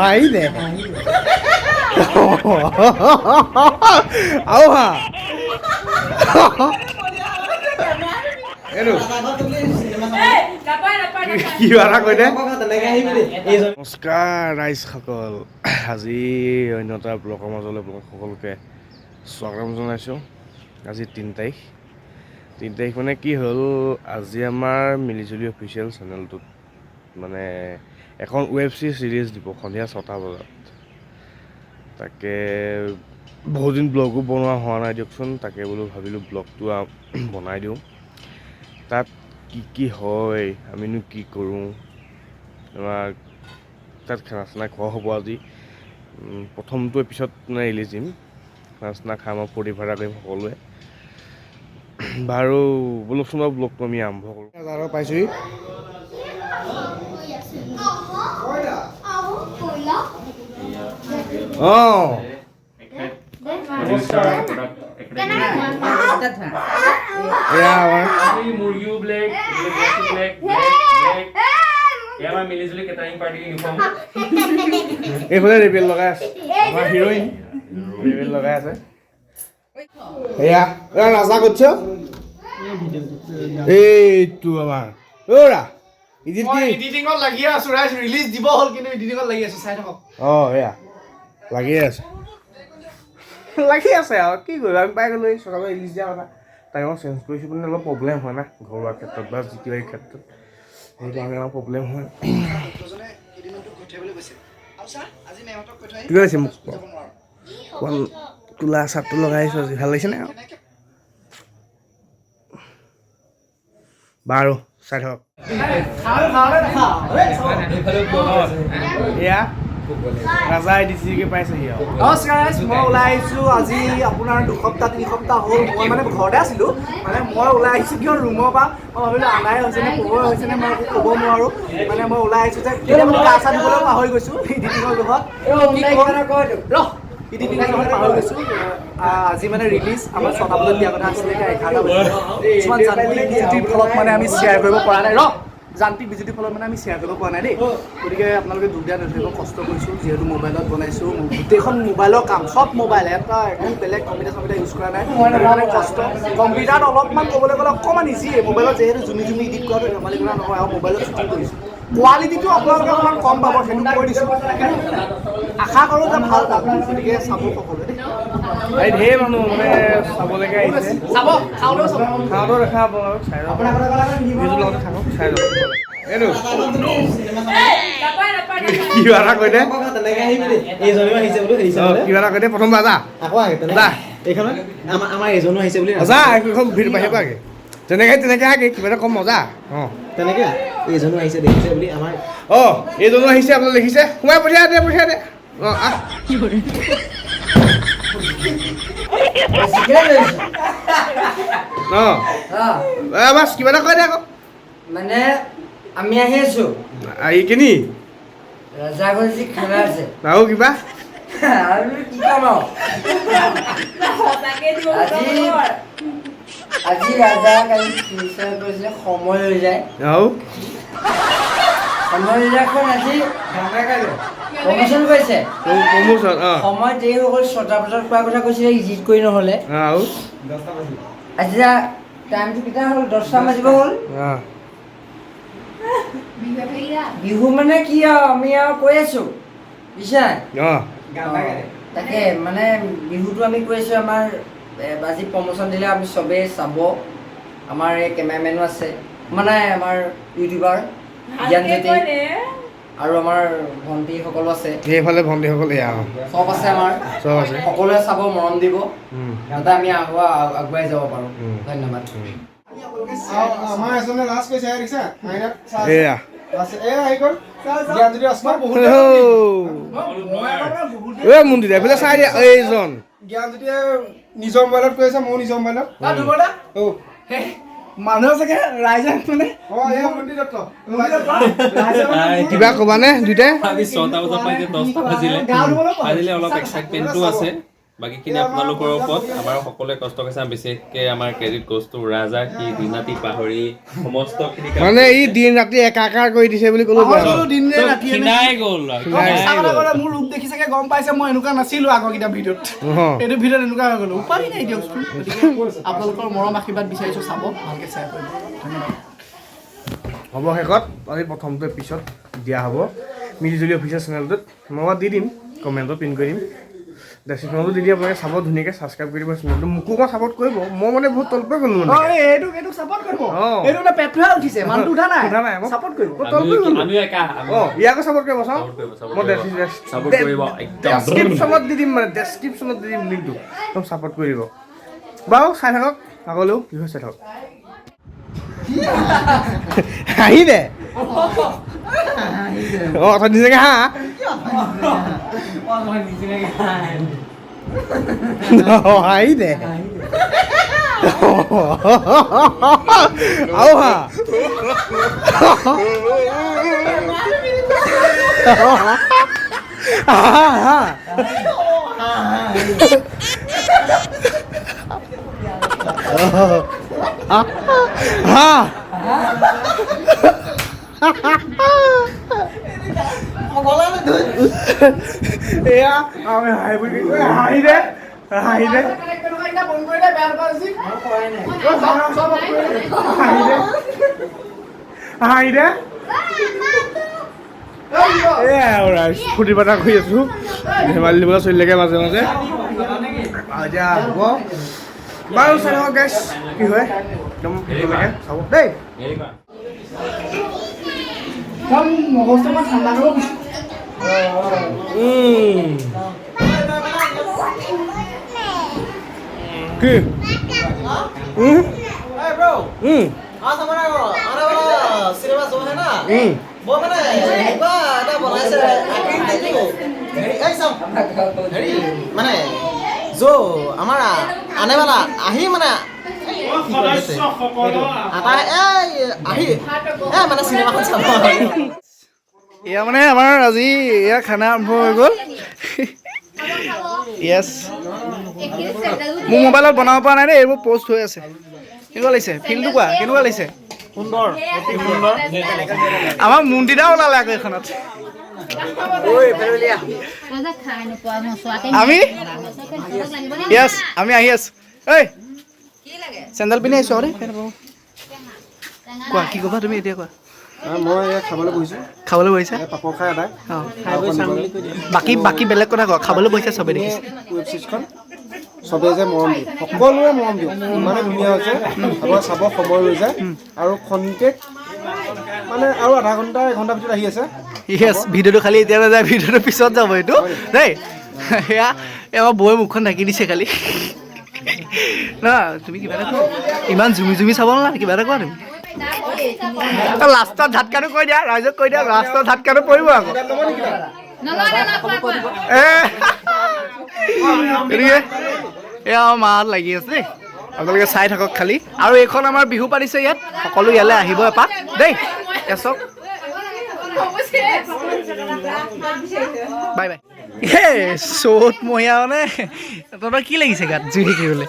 হাঁহি দে আৰু হা নমস্কাৰ ৰাইজসকল, আজি অন্য এটা ব্লগৰ মাজলৈ সকলোকে স্বাগতম জনাইছোঁ। আজি 3 তাৰিখ মানে কি হ'ল, আজি আমাৰ মিলিজুলি অফিচিয়েল চেনেলটোত মানে এখন ৱেব ছিৰিজ দিব সন্ধিয়া 6টা বজাত। তাকে বহুদিন ব্লগো বনোৱা হোৱা নাই দিয়কচোন, তাকে বোলো ভাবিলোঁ ব্লগটো বনাই দিওঁ। তাত কি হয়, আমিনো কি কৰোঁ, আমাৰ তাত খানা চানা খোৱা হ'ব আজি। প্ৰথমটো এপিছড মানে ৰিলিজ দিম, খানা চানা খাম আৰু ফূৰ্তি ফাৰ্তা কৰিম সকলোৱে। বাৰু ব'লকচোন বাৰু ব্লগটো আমি আৰম্ভ কৰোঁ। পাইছোঁহি অঁ এয়া আমাৰ মুৰ্গীও ব্লেক আমাৰ মিলিজুলি কেটাৰিং পাৰ্টি ইউনিফৰ্ম। এইফালে ৰেবেল লগাই আছে, আমাৰ হিৰইন ৰেবেল লগাই আছে। এয়া ৰাজা ক'ত এইটো আমাৰ অ'ৰা এডিটিঙত লাগি আছো, ৰাইজ ৰিলিজ দিব হ'ল কিন্তু এডিটিঙত লাগি আছো, চাই থাকক। অঁ এয়া লাগি আছে আৰু কি কৰিবা, আমি পাই গ'লো এই চকালৈ ৰিলিজ দিয়া কথা। টাইমত চেঞ্জ কৰিছোঁ মানে অলপ প্ৰব্লেম হয় না, ঘৰুৱা ক্ষেত্ৰত বা জিটিআই ক্ষেত্ৰত, সেইকাৰণে অলপ প্ৰব্লেম হয়। কি কৈছে মোক অকণ কোলা চাৰ্টটো লগাই আহিছোঁ আজি, ভাল লাগিছেনে? বাৰু চাই থাকক। এয়া ৰাজা ডিচিকে পাইছেহি আৰু। নমস্কাৰ, মই ওলাই আহিছোঁ আজি আপোনাৰ 2-3 সপ্তাহ হ'ল। মই মানে ঘৰতে আছিলোঁ, মানে মই ওলাই আহিছোঁ কিয় ৰুমৰ পৰা। মই ভাবিলোঁ আন্ধাৰে হৈছেনে পোহৰ হৈছেনে মই একো ক'ব নোৱাৰোঁ। মানে মই ওলাই আহিছোঁ যে কেতিয়াবা গা চা ধুবলৈ পাহৰি গৈছোঁ এডিটিঙৰ জহত। এডিটিঙৰ জহত পাহৰি গৈছোঁ। আজি মানে ৰিলিজ আমাৰ 6টা বজাত দিয়া কথা আছিলে, এতিয়া 11টা বজাত। কিছুমান যান্ত্ৰিক বিজুতিৰ ফলত মানে আমি শ্বেয়াৰ কৰিব পৰা নাই। যান্ত্ৰিক বিজুতিৰ ফলত মানে আমি শ্বেয়াৰ কৰিব পৰা নাই দেই। গতিকে আপোনালোকে দুখ দিয়া নধৰিব, কষ্ট কৰিছোঁ যিহেতু মোবাইলত বনাইছোঁ, গোটেইখন মোবাইলৰ কাম, চব মোবাইল, এটা একো বেলেগ কম্পিউটাৰ ইউজ কৰা নাই। মানে কষ্ট কম্পিউটাৰত অলপমান ক'বলৈ গ'লে অকণমান ইজিয়ে, মোবাইলত যিহেতু জুমি এডিট কৰাটো ধেমালি কৰা নহয়, আৰু মোবাইলত শ্বুটিং কৰিছোঁ। কোৱালিটিটো আপোনালোকে অকণমান কম পাব, সেইটো কৈ দিছোঁ। আশা কৰোঁ যে ভাল পাব, গতিকে চাব সকলোৱে দেই। এই ঢেৰ মানুহ মানে চাবলৈকে আহিছে, চাব, খাওঁতেও চাব। খাওঁতেও দেখা আপোনালোক চাই যাব, নিজৰ লগতে থাকক, চাই যাব। এইটো কিবা এটা কৈ দে, কিবা এটা কৈ দে, প্ৰথম যা আমাৰ এজনো আহিছে বুলি যা এখন ভিৰ বাঢ়িব আগে, তেনেকে আগে কিবা এটা কম মজা। অঁ তেনেকে এইজনো আহিছে দেখিছে বুলি আমাৰ অঁ এইজনো আহিছে, আপোনালোকে দেখিছে, সোমাই পঠিয়াই দে অঁ আহ অঁ বাছ কিবা এটা কৈ দে আকৌ। মানে আমি আহি আছো আহি কিনি ৰাজাগঞ্জী খানা আছে আৰু কিবা আৰু কি কাম আৰু আজি ৰাজা কালি ফিনিচাৰ কৰিছিলে সময় হৈ যায় আৰু সময় খন আজি প্ৰমোচন কৰিছে প্ৰমোচন অঁ সময় দেৰি হৈ গ'ল 6টা বজাত খোৱাৰ কথা কৈছিলে ইজিট কৰি নহ'লে আৰু আজি টাইমটো কেতিয়া হ'ল 10টা বাজিব হ'ল অঁ বিহু মানে কি আৰু আমি আৰু কৈ আছো বুজিছা অঁ তাকে মানে বিহুটো আমি কৈ আছো আমাৰ আজি প্ৰমোচন দিলে আমি চবেই চাব আমাৰ এই কেমেৰামেনো আছে মানে আমাৰ ইউটিউবাৰ জ্ঞানজ্যোতি আৰু আমাৰ ভণ্টিসকলো আছে সেইফালে ভণ্টিসকল এয়া চব আছে আমাৰ চব আছে সকলোৱে চাব মৰম দিব যাতে আমি আগুৱাই যাব পাৰোঁ ধন্যবাদ আমাৰ এজনে লাষ্ট কৈছে দেখিছা এয়া মন্দিৰ এইফালে চাই দিয়া এইজন জ্ঞানজ্যোতিয়ে নিজৰ মোবাইলত কৈ আছে, ময়ো নিজৰ মোবাইলত মানুহ চাগে ৰাইজে মানে কিবা ক'বানে দুইটাই আজি 6টা বজাৰ পৰা এতিয়া 10টা বাজিলে অলপ এক্সাইটমেণ্টটো আছে। বাকীখিনি আপোনালোকৰ ওপৰত আমাৰ সকলোৱে কষ্ট কৰিছে বিশেষকৈ আমাৰ ক্ৰেডিট গ'জ টু ৰাজা সি দিন ৰাতি পাহৰি সমস্তখিনি কাম মানে ই দিন ৰাতি একাকাৰ কৰি দিছে বুলি ক'লো খিনাই গ'ল মোৰ ৰূপ দেখি চাগে গম পাইছে মই এনেকুৱা নাছিলো আগৰকেইটা ভিডিঅ'ত এইটো ভিডিঅ'ত এনেকুৱা হৈ গ'লো উপায় নাই দিয়কচোন গতিকে আপোনালোকৰ মৰম আশীৰ্বাদ বিচাৰিছো চাব ভালকৈ শ্বেয়াৰ কৰিব ধন্যবাদ হ'ব শেষত আজি প্ৰথমটো পিছত দিয়া হ'ব মিলিজুলি অফিচিয়েল চেনেলটোত মই দি দিম কমেণ্টত পিন কৰি দিম ডেছক্ৰিপশ্যনতো দি দিম আপোনালোকে চাব ধুনীয়াকৈ ছাবস্ক্ৰাইব কৰি দিব চেনেলটো মোকো মই ছাপৰ্ট কৰিব মই মানে বহুত তলপে গ'লো মানে এইটো ছাপৰ্ট কৰিব এইটো না পেটটোহে উঠিছে মানুহটো উঠা নাই ছাপৰ্ট কৰিব আমিও একা ইয়াকো ছাপৰ্ট কৰিব চাওঁ মই ছাপৰ্ট কৰিব একদম ডেছক্ৰিপশ্যনত দি দিম মানে ডেছক্ৰিপশ্যনত দি দিম লিংকটো একদম ছাপৰ্ট কৰি দিব বাৰু চাই থাকক আগলৈও কি হৈছে থাকক হাঁহি দে অথনি নিচিনাকৈ হাঁহ হাঁহি দে আৰু হাঁহ এয়া আমি হাঁহি বুলি হাঁহি দে হাঁহি দে হাঁহি দে এয়া ফূৰ্তি ফাৰ্তা কৰি আছো ধেমালি দিবলৈ চলি থাকে মাজে মাজে এতিয়া হ'ব বাৰু চাই থাকক গাইছ কি হয় একদম চাব দেই ঠাণ্ডা কৰিব কি आज हमारा आने वाला सिनेमा शो है ना वो मैंने एक बार এটা বনাইছে মানে जो हमारा आने वाला आही মানে মানে চিনেমাখন চাব এয়া মানে আমাৰ আজি এয়া খানা আৰম্ভ হৈ গ'ল য়েছ মোৰ মোবাইলত বনাব পৰা নাই দেই এইবোৰ পষ্ট হৈ আছে কেনেকুৱা লাগিছে ফিল্ডটো কোৱা কেনেকুৱা লাগিছে সুন্দৰ অতি সুন্দৰ আমাৰ মন্দিৰা ওলালে আকৌ এইখনত আমি য়েছ আমি আহি আছো ঐ চেণ্ডেল পিন্ধি আহিছোঁ দেই কোৱা কি ক'বা তুমি এতিয়া কোৱা মই খাবলৈ বহিছোঁ খাবলৈ বহিছা পাপৰ খাই আদায় বাকী বেলেগ কথা কোৱা খাবলৈ বহিছে চবে দেখিছে ৱেব ছিৰিজখন চবেই যে মৰম দিয়ে সকলোৱে মৰম দিয়ে ইমানে ধুনীয়া হৈছে আপোনাৰ চাব সময় লৈ যায় আৰু খন্তেক মানে আৰু আধা ঘণ্টা এঘণ্টা ভিতৰত আহি আছে য়েছ ভিডিঅ'টো খালি এতিয়া নাযায় ভিডিঅ'টো পিছত যাব এইটো দেই সেয়া আমাৰ বৌয়ে মুখখন ঢাকি দিছে খালি না তুমি কিবা এটা কোৱা ইমান জুমি চাব নালাগে কিবা এটা কোৱা তুমি লাষ্টত ঝাটকাটো কৈ দিয়া ৰাইজক কৈ দিয়া লাষ্টত ঝাটকাটো পৰিব আকৌ এয়া আমাৰ মাত লাগি আছে দেই আপোনালোকে চাই থাকক খালি আৰু এইখন আমাৰ বিহু পাতিছে ইয়াত সকলো ইয়ালৈ আহিব এপাক দেই এচক বাই বাই চ'ত মহীয়া মানে তহঁতৰ কি লাগিছে গাত জুই থাকিবলৈ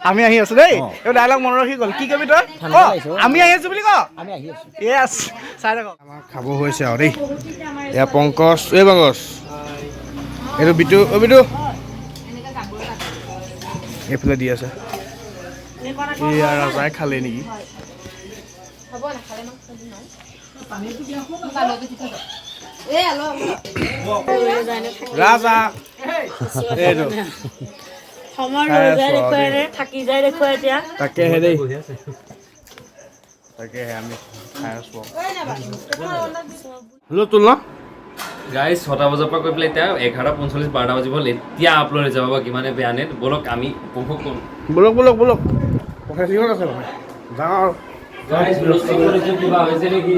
আমি আহি আছো দেই এই ডাইলগ মনত ৰাখি গ'ল কি কবি তই আমি আহি আছো বুলি ক য়েছ চাই থাকক আমাৰ খাব হৈছে আৰু দেই এয়া পংকজ এই পংকজ এইটো বিটু বিটু এইফালে দি আছে এয়া ৰাজাই খালে নেকি ৰাজা এইটো তাকেহে দেই তাকেহে আমি খাই আছো তোল ন গাইজ 6টা বজাৰ পৰা গৈ পেলাই এতিয়া 11:45 12টা বাজিব এতিয়া আপলোড হৈ যাব কিমানে বেয়া নেট বলক আমি উপভোগ কৰোঁ বলক প্ৰফেচনেল আছে মানে যাওঁ আৰু গাইজ কিবা হৈছে নেকি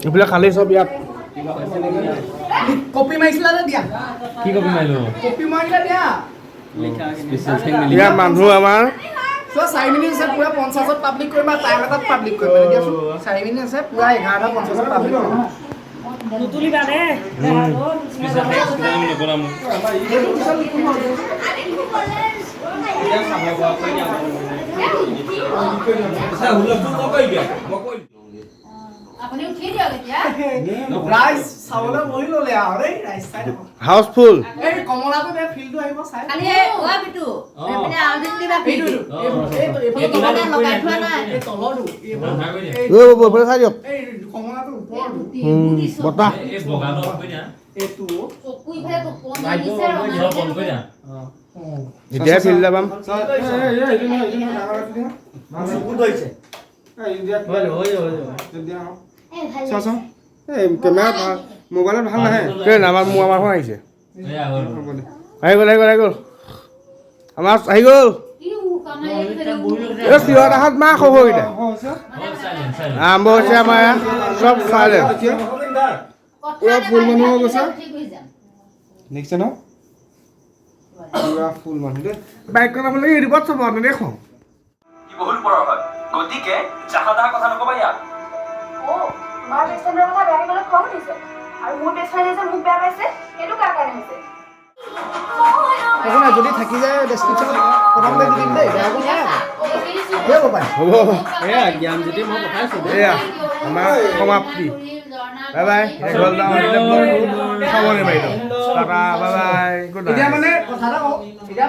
এইবিলাক খালেই চব ইয়াত কপি মাৰিছিলা নে দিয়া কি কবি মাৰিলো কপি মাৰিলা দিয়া স্পেচিয়েল থিং মিলি ইয়াৰ মানুহ আমাৰ চোৱা 4 মিনিট আছে পুৰা 50ত পাব্লিক কৰিম আৰু টাইম এটাত পাব্লিক কৰিম মানে দিয়াচোন 4 মিনিট আছে পুৰা 11:50ত পাব্লিক কৰিম নুতুলিবা দে আপুনি উঠি দিয়ক এতিয়া ৰাইজ চাবলৈ বহি ল'লে আৰু দেই ৰাইজ চাই থাকক হাউচফুল এই কমলাটো দে ফিল্ডটো আহিব চাই খালি এই ওৱা বিটু এপিনে আউট দিবা এইটো এইটো মানে লগাই থোৱা নাই এই তলৰটো খাই দিয়ক এই কমলাটো ওপৰটো বতাহ এই বগানো হৈ না এইটো চকু ইফালে টোপনি দিছে অলপ বন্ধ কৰি না এতিয়া ফিল্ড যাবাম কেমেৰা মোবাইলত ভাল নাহে আমাৰখন আহিছে এয়া হ'ল আহি গ'ল আমাৰ আহি গ'ল এই চিঞৰ তাহাত মা খবৰকেইটা আৰম্ভ হৈছে আমাৰ ইয়াত চব চাইলে পুৰা ফুল মানুহ হৈ গৈছে দেখিছে ন পুৰা ফুল মানুহ দেই বাইকখন আপোনালোকে ইউটিউবত চাব নেদেখোঁ কি বহুল পৰৰ হয় গতিকে জাহা তাহা কথা নকবা ইয়াত তোমাৰ পেচেণ্টৰ কথা বেয়াকৈ ক'লে খং উঠিছে আৰু মোৰ পেচেণ্টে যে মোক বেয়া পাইছে সেইটো কাৰ কাৰণে হৈছে একো নাই যদি থাকি যায় ডেছক্ৰিপশ্যনত প্ৰথমতে দি দিম দেই বেয়াকৈ নাই হ'ব পাৰে হ'ব এয়া জ্ঞানজ্যোতি মই পঠাইছোঁ এয়া আমাৰ সমাপ্তি বাই বাই খাব নিবাৰিলোঁ টাটা বাই বাই গুড এতিয়া নাইট মানে কথা এটা কওঁ এতিয়া